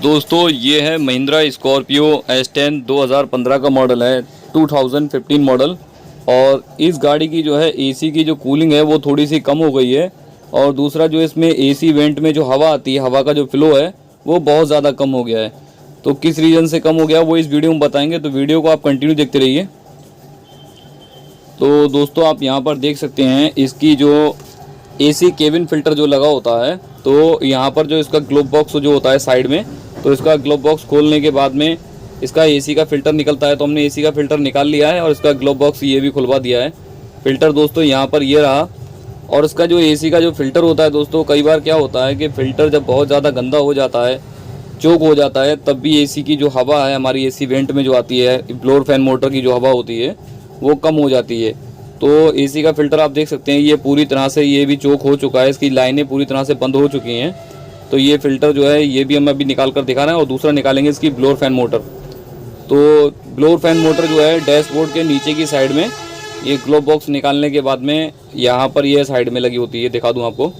दोस्तों ये है महिंद्रा स्कॉर्पियो S10 2015 का मॉडल है, 2015 मॉडल। और इस गाड़ी की जो है एसी की जो कूलिंग है वो थोड़ी सी कम हो गई है। और दूसरा जो इसमें एसी वेंट में जो हवा आती है, हवा का जो फ्लो है वो बहुत ज़्यादा कम हो गया है। तो किस रीज़न से कम हो गया वो इस वीडियो में बताएंगे, तो वीडियो को आप कंटिन्यू देखते रहिए। तो दोस्तों आप यहाँ पर देख सकते हैं इसकी जो एसी केबिन फ़िल्टर जो लगा होता है, तो यहाँ पर जो इसका ग्लोब बॉक्स जो होता है साइड में, तो इसका ग्लोब बॉक्स खोलने के बाद में इसका एसी का फ़िल्टर निकलता है। तो हमने एसी का फ़िल्टर निकाल लिया है और इसका ग्लोब बॉक्स ये भी खुलवा दिया है। फ़िल्टर दोस्तों यहाँ पर ये रहा। और इसका जो एसी का जो फ़िल्टर होता है दोस्तों, कई बार क्या होता है कि फ़िल्टर जब बहुत ज़्यादा गंदा हो जाता है, चोक हो जाता है, तब भी एसी की जो हवा है हमारी एसी वेंट में जो आती है, ब्लोअर फैन मोटर की जो हवा होती है वो कम हो जाती है। तो एसी का फ़िल्टर आप देख सकते हैं ये पूरी तरह से ये भी चोक हो चुका है, इसकी लाइनें पूरी तरह से बंद हो चुकी हैं। तो ये फ़िल्टर जो है ये भी हम अभी निकाल कर दिखा रहे हैं। और दूसरा निकालेंगे इसकी ब्लोअर फैन मोटर। तो ब्लोअर फैन मोटर जो है डैशबोर्ड के नीचे की साइड में, ये ग्लोब बॉक्स निकालने के बाद में यहाँ पर ये साइड में लगी होती है, दिखा दूँ आपको,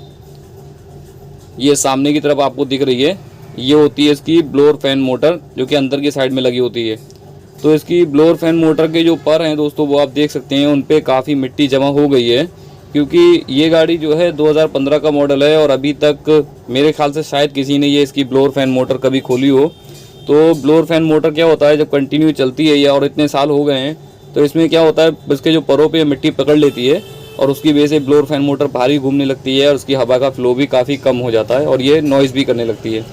ये सामने की तरफ आपको दिख रही है, ये होती है इसकी ब्लोअर फैन मोटर जो कि अंदर की साइड में लगी होती है। तो इसकी ब्लोअर फैन मोटर के जो पर हैं दोस्तों वो आप देख सकते हैं, उन पे काफ़ी मिट्टी जमा हो गई है, क्योंकि ये गाड़ी जो है 2015 का मॉडल है और अभी तक मेरे ख्याल से शायद किसी ने ये इसकी ब्लोअर फैन मोटर कभी खोली हो। तो ब्लोअर फैन मोटर क्या होता है, जब कंटिन्यू चलती है या और इतने साल हो गए हैं तो इसमें क्या होता है, इसके जो परों पे मिट्टी पकड़ लेती है और उसकी वजह से ब्लोअर फैन मोटर भारी घूमने लगती है और उसकी हवा का फ्लो भी काफ़ी कम हो जाता है और ये नॉइज़ भी करने लगती है।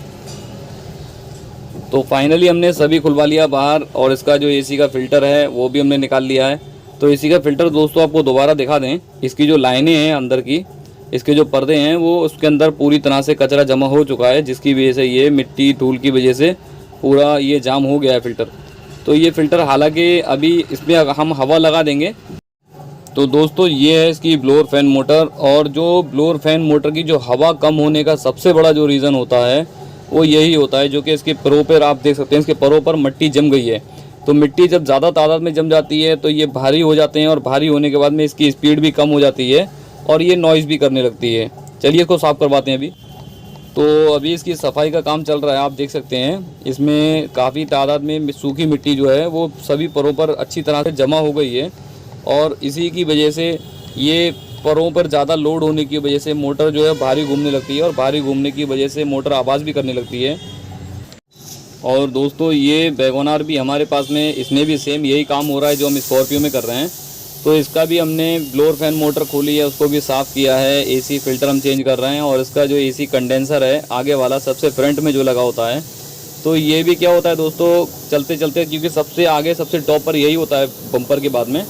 तो फाइनली हमने सभी खुलवा लिया बाहर और इसका जो एसी का फ़िल्टर है वो भी हमने निकाल लिया है। तो एसी का फ़िल्टर दोस्तों आपको दोबारा दिखा दें, इसकी जो लाइनें हैं अंदर की, इसके जो पर्दे हैं वो उसके अंदर पूरी तरह से कचरा जमा हो चुका है, जिसकी वजह से ये मिट्टी धूल की वजह से पूरा ये जाम हो गया है फ़िल्टर। तो ये फ़िल्टर हालांकि अभी इसमें हम हवा लगा देंगे। तो दोस्तों ये है इसकी ब्लोअर फैन मोटर। और जो ब्लोअर फैन मोटर की जो हवा कम होने का सबसे बड़ा जो रीज़न होता है वो यही होता है, जो कि इसके परों पर आप देख सकते हैं, इसके परों पर मिट्टी जम गई है। तो मिट्टी जब ज़्यादा तादाद में जम जाती है तो ये भारी हो जाते हैं और भारी होने के बाद में इसकी स्पीड भी कम हो जाती है और ये नॉइज़ भी करने लगती है। चलिए इसको साफ़ करवाते हैं अभी। तो अभी इसकी सफाई का काम चल रहा है, आप देख सकते हैं इसमें काफ़ी तादाद में सूखी मिट्टी जो है वो सभी परों पर अच्छी तरह से जमा हो गई है। और इसी की वजह से ये परों पर ज़्यादा लोड होने की वजह से मोटर जो है भारी घूमने लगती है और भारी घूमने की वजह से मोटर आवाज़ भी करने लगती है। और दोस्तों ये वैगोनार भी हमारे पास में, इसमें भी सेम यही काम हो रहा है जो हम स्कॉर्पियो में कर रहे हैं। तो इसका भी हमने ब्लोअर फैन मोटर खोली है, उसको भी साफ़ किया है, एसी फ़िल्टर हम चेंज कर रहे हैं। और इसका जो एसी कंडेंसर है आगे वाला सबसे फ्रंट में जो लगा होता है, तो ये भी क्या होता है दोस्तों, चलते चलते, क्योंकि सबसे आगे सबसे टॉप पर यही होता है बम्पर के बाद में,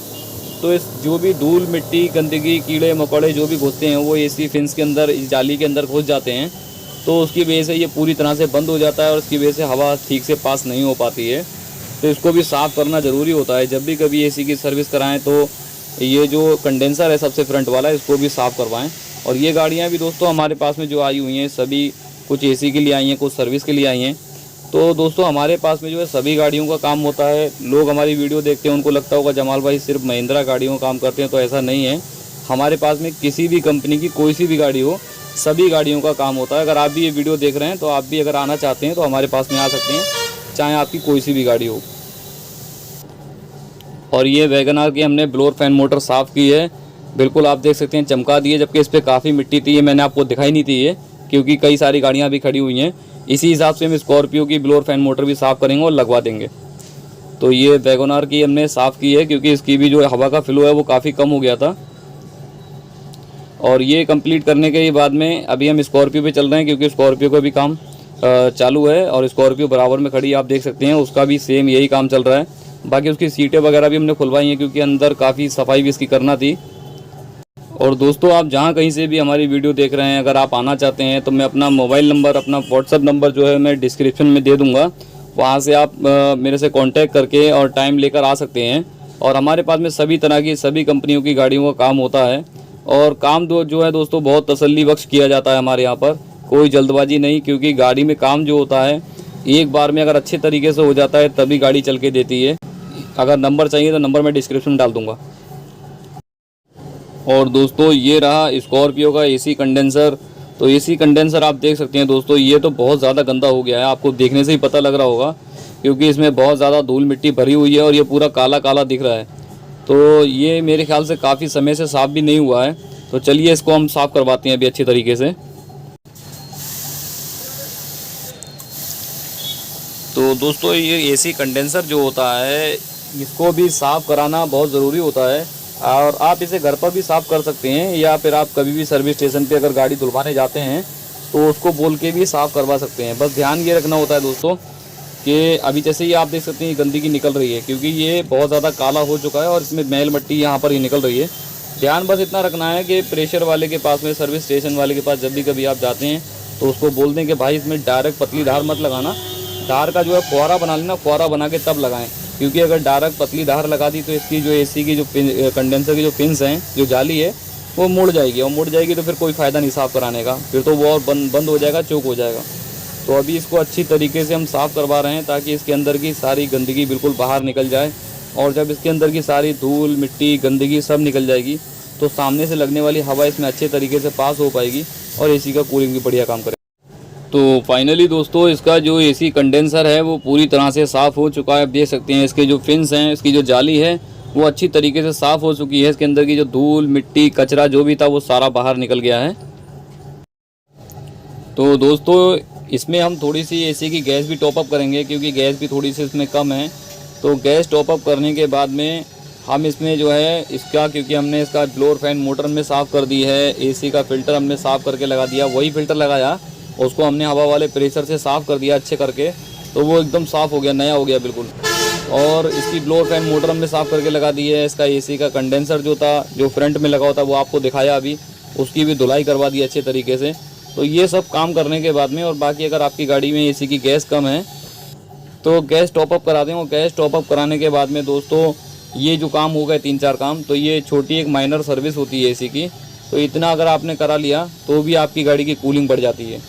तो इस जो भी धूल मिट्टी गंदगी कीड़े मकोड़े जो भी घुसते हैं वो एसी फिन्स के अंदर, इस जाली के अंदर घुस जाते हैं। तो उसकी वजह से ये पूरी तरह से बंद हो जाता है और उसकी वजह से हवा ठीक से पास नहीं हो पाती है। तो इसको भी साफ़ करना ज़रूरी होता है। जब भी कभी एसी की सर्विस कराएं तो ये जो कंडेंसर है सबसे फ्रंट वाला, इसको भी साफ़ करवाएं। और ये गाड़ियाँ भी दोस्तों हमारे पास में जो आई हुई हैं सभी कुछ एसी के लिए आई हैं, कुछ सर्विस के लिए आई हैं। तो दोस्तों हमारे पास में जो है सभी गाड़ियों का काम होता है। लोग हमारी वीडियो देखते हैं, उनको लगता होगा जमाल भाई सिर्फ महिंद्रा गाड़ियों का काम करते हैं, तो ऐसा नहीं है। हमारे पास में किसी भी कंपनी की कोई सी भी गाड़ी हो, सभी गाड़ियों का काम होता है। अगर आप भी ये वीडियो देख रहे हैं तो आप भी अगर आना चाहते हैं तो हमारे पास में आ सकते हैं, चाहे आपकी कोई सी भी गाड़ी हो। और ये वैगनार की हमने ब्लोअर फैन मोटर साफ़ की है, बिल्कुल आप देख सकते हैं चमका दी है, जबकि इस पर काफ़ी मिट्टी थी, ये मैंने आपको दिखाई नहीं थी ये, क्योंकि कई सारी गाड़ियाँ भी खड़ी हुई हैं। इसी हिसाब से हम स्कॉर्पियो की ब्लोअर फैन मोटर भी साफ़ करेंगे और लगवा देंगे। तो ये वैगनार की हमने साफ़ की है, क्योंकि इसकी भी जो हवा का फ्लो है वो काफ़ी कम हो गया था। और ये कंप्लीट करने के बाद में अभी हम स्कॉर्पियो पे चल रहे हैं, क्योंकि स्कॉर्पियो का भी काम चालू है और स्कॉर्पियो बराबर में खड़ी आप देख सकते हैं, उसका भी सेम यही काम चल रहा है। बाकी उसकी सीटें वगैरह भी हमने खुलवाई हैं, क्योंकि अंदर काफ़ी सफाई भी इसकी करना थी। और दोस्तों आप जहाँ कहीं से भी हमारी वीडियो देख रहे हैं, अगर आप आना चाहते हैं तो मैं अपना मोबाइल नंबर, अपना व्हाट्सअप नंबर जो है मैं डिस्क्रिप्शन में दे दूँगा, वहाँ से आप मेरे से कांटेक्ट करके और टाइम लेकर आ सकते हैं। और हमारे पास में सभी तरह की सभी कंपनियों की गाड़ियों का काम होता है। और काम जो है दोस्तों बहुत तसल्ली बख्श किया जाता है हमारे यहाँ पर, कोई जल्दबाजी नहीं, क्योंकि गाड़ी में काम जो होता है एक बार में अगर अच्छे तरीके से हो जाता है तभी गाड़ी चल के देती है। अगर नंबर चाहिए तो नंबर मैं डिस्क्रिप्शन में डाल दूँगा। और दोस्तों ये रहा स्कॉर्पियो का एसी कंडेंसर। तो एसी कंडेंसर आप देख सकते हैं दोस्तों, ये तो बहुत ज़्यादा गंदा हो गया है, आपको देखने से ही पता लग रहा होगा, क्योंकि इसमें बहुत ज़्यादा धूल मिट्टी भरी हुई है और ये पूरा काला काला दिख रहा है। तो ये मेरे ख्याल से काफ़ी समय से साफ़ भी नहीं हुआ है। तो चलिए इसको हम साफ़ करवाते हैं अभी अच्छी तरीके से। तो दोस्तों ये एसी कंडेंसर जो होता है, इसको भी साफ़ कराना बहुत ज़रूरी होता है, और आप इसे घर पर भी साफ़ कर सकते हैं, या फिर आप कभी भी सर्विस स्टेशन पे अगर गाड़ी धुलवाने जाते हैं तो उसको बोल के भी साफ़ करवा सकते हैं। बस ध्यान ये रखना होता है दोस्तों कि अभी जैसे ही आप देख सकते हैं गंदगी निकल रही है, क्योंकि ये बहुत ज़्यादा काला हो चुका है और इसमें मैल मट्टी यहाँ पर ही निकल रही है। ध्यान बस इतना रखना है कि प्रेशर वाले के पास में, सर्विस स्टेशन वाले के पास जब भी कभी आप जाते हैं तो उसको बोल दें कि भाई इसमें डायरेक्ट पतली धार मत लगाना, धार का जो है फुहारा बना लेना, फुहारा बना के तब लगाएं। क्योंकि अगर डायरेक्ट पतली धार लगा दी तो इसकी जो एसी की जो कंडेंसर की जो पिन्स हैं, जो जाली है, वो मुड़ जाएगी, और मुड़ जाएगी तो फिर कोई फ़ायदा नहीं साफ़ कराने का, फिर तो वो और बंद हो जाएगा, चौक हो जाएगा। तो अभी इसको अच्छी तरीके से हम साफ़ करवा रहे हैं ताकि इसके अंदर की सारी गंदगी बिल्कुल बाहर निकल जाए, और जब इसके अंदर की सारी धूल मिट्टी गंदगी सब निकल जाएगी तो सामने से लगने वाली हवा इसमें अच्छे तरीके से पास हो पाएगी और एसी का कूलिंग भी बढ़िया काम करेगा। तो फाइनली दोस्तों इसका जो एसी कंडेंसर है वो पूरी तरह से साफ़ हो चुका है। आप देख सकते हैं इसके जो फिन्स हैं, इसकी जो जाली है वो अच्छी तरीके से साफ़ हो चुकी है। इसके अंदर की जो धूल मिट्टी कचरा जो भी था वो सारा बाहर निकल गया है। तो दोस्तों इसमें हम थोड़ी सी एसी की गैस भी टॉपअप करेंगे, क्योंकि गैस भी थोड़ी सी इसमें कम है। तो गैस टॉपअप करने के बाद में हम इसमें जो है इसका, क्योंकि हमने इसका ब्लोअर फैन मोटर में साफ़ कर दी है, एसी का फ़िल्टर हमने साफ़ करके लगा दिया, वही फ़िल्टर लगाया, उसको हमने हवा वाले प्रेशर से साफ़ कर दिया अच्छे करके, तो वो एकदम साफ़ हो गया, नया हो गया बिल्कुल। और इसकी ब्लोअर फैन मोटर हमने साफ़ करके लगा दी है। इसका एसी का कंडेंसर जो था, जो फ्रंट में लगा होता वो आपको दिखाया अभी, उसकी भी धुलाई करवा दी अच्छे तरीके से। तो ये सब काम करने के बाद में, और बाकी अगर आपकी गाड़ी में एसी की गैस कम है तो गैस टॉपअप करा दें। और गैस टॉपअप कराने के बाद में दोस्तों ये जो काम हो गए 3-4 काम, तो ये छोटी एक माइनर सर्विस होती है एसी की, तो इतना अगर आपने करा लिया तो भी आपकी गाड़ी की कूलिंग बढ़ जाती है।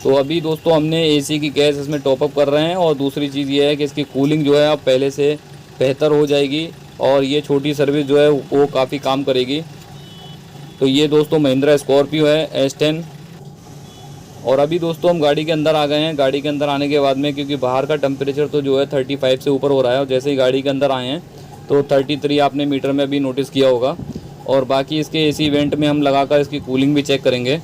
तो अभी दोस्तों हमने एसी की गैस इसमें टॉपअप कर रहे हैं, और दूसरी चीज़ ये है कि इसकी कूलिंग जो है अब पहले से बेहतर हो जाएगी, और ये छोटी सर्विस जो है वो काफ़ी काम करेगी। तो ये दोस्तों महिंद्रा स्कॉर्पियो है S10। और अभी दोस्तों हम गाड़ी के अंदर आ गए हैं। गाड़ी के अंदर आने के बाद में, क्योंकि बाहर का टेम्परेचर तो जो है 35 से ऊपर हो रहा है, और जैसे ही गाड़ी के अंदर आए हैं तो 33 आपने मीटर में भी नोटिस किया होगा। और बाकी इसके एसी वेंट में हम लगाकर इसकी कूलिंग भी चेक करेंगे,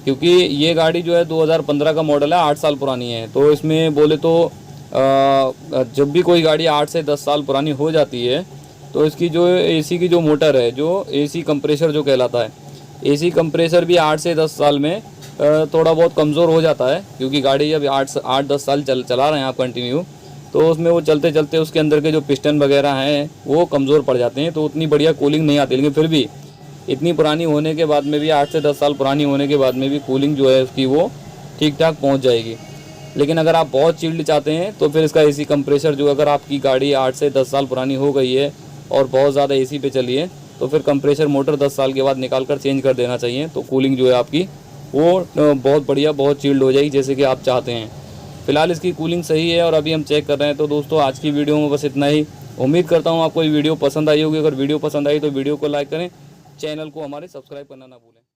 क्योंकि ये गाड़ी जो है 2015 का मॉडल है, 8 साल पुरानी है। तो इसमें बोले तो जब भी कोई गाड़ी 8 से 10 साल पुरानी हो जाती है तो इसकी जो एसी की जो मोटर है, जो एसी कंप्रेसर जो कहलाता है, एसी कंप्रेसर भी 8 से 10 साल में थोड़ा बहुत कमज़ोर हो जाता है, क्योंकि गाड़ी जब 8-10 साल चला रहे हैं आप कंटिन्यू, तो उसमें वो चलते चलते उसके अंदर के जो पिस्टन वगैरह हैं वो कमज़ोर पड़ जाते हैं, तो उतनी बढ़िया कूलिंग नहीं आती। लेकिन फिर भी इतनी पुरानी होने के बाद में भी, 8 से 10 साल पुरानी होने के बाद में भी कूलिंग जो है उसकी वो ठीक ठाक पहुँच जाएगी। लेकिन अगर आप बहुत चिल्ड चाहते हैं तो फिर इसका एसी कंप्रेसर जो, अगर आपकी गाड़ी 8 से 10 साल पुरानी हो गई है और बहुत ज़्यादा एसी पे चली है, तो फिर कंप्रेसर मोटर 10 साल के बाद निकाल कर चेंज कर देना चाहिए। तो कूलिंग जो है आपकी वो बहुत बढ़िया, बहुत चिल्ड हो जाएगी जैसे कि आप चाहते हैं। फ़िलहाल इसकी कूलिंग सही है और अभी हम चेक कर रहे हैं। तो दोस्तों आज की वीडियो में बस इतना ही। उम्मीद करता हूँ आपको ये वीडियो पसंद आई होगी। अगर वीडियो पसंद आई तो वीडियो को लाइक करें, चैनल को हमारे सब्सक्राइब करना ना भूलें।